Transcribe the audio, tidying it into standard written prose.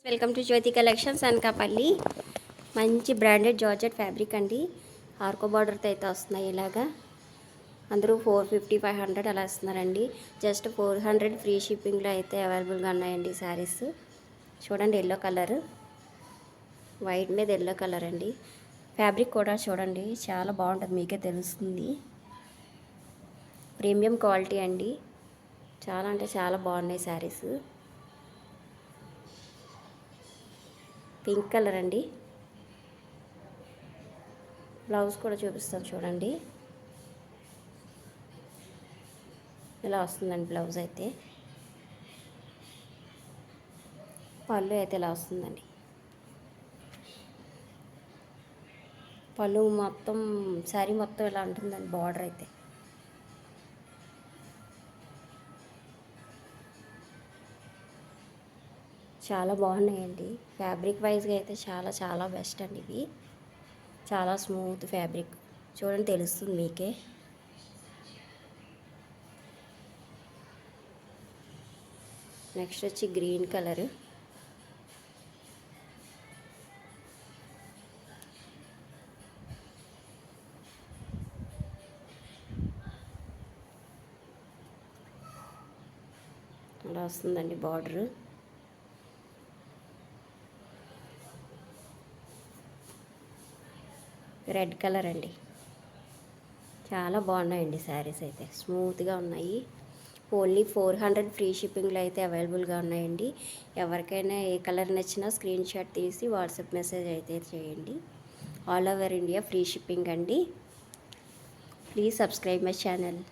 Welcome to Jyothi collections Anakapalli. మంచి branded georgette fabric అండి. ఆర్కో బార్డర్తో అయితే వస్తున్నాయి. ఇలాగా అందరూ 450 500 అలా ఇస్తున్నారండి. జస్ట్ 400 ఫ్రీ షిప్పింగ్లో అయితే అవైలబుల్గా ఉన్నాయండి శారీస్. చూడండి, ఎల్లో కలర్, వైట్ మీద ఎల్లో కలర్ అండి. ఫ్యాబ్రిక్ కూడా చూడండి, చాలా బాగుంటుంది, మీకే తెలుస్తుంది. ప్రీమియం క్వాలిటీ అండి. చాలా అంటే చాలా బాగున్నాయి శారీస్. పింక్ కలర్ అండి. బ్లౌజ్ కూడా చూపిస్తాను చూడండి. ఇలా వస్తుందండి బ్లౌజ్ అయితే. పళ్ళు అయితే ఇలా వస్తుందండి. పళ్ళు మొత్తం శారీ మొత్తం ఇలా ఉంటుందండి. బార్డర్ అయితే చాలా బాగున్నాయండి. ఫ్యాబ్రిక్ వైజ్గా అయితే చాలా చాలా బెస్ట్ అండి. ఇవి చాలా స్మూత్ ఫ్యాబ్రిక్, చూడండి తెలుస్తుంది మీకే. నెక్స్ట్ వచ్చి గ్రీన్ కలర్. అలా వస్తుందండి బార్డరు. రెడ్ కలర్ అండి. చాలా బాగున్నాయండి శారీస్ అయితే, స్మూత్గా ఉన్నాయి. ఓన్లీ 400 ఫ్రీ షిప్పింగ్లో అయితే అవైలబుల్గా ఉన్నాయండి. ఎవరికైనా ఏ కలర్ నచ్చినా స్క్రీన్ షాట్ తీసి వాట్సాప్ మెసేజ్ అయితే చేయండి. All over India free shipping అండి. Please subscribe my channel.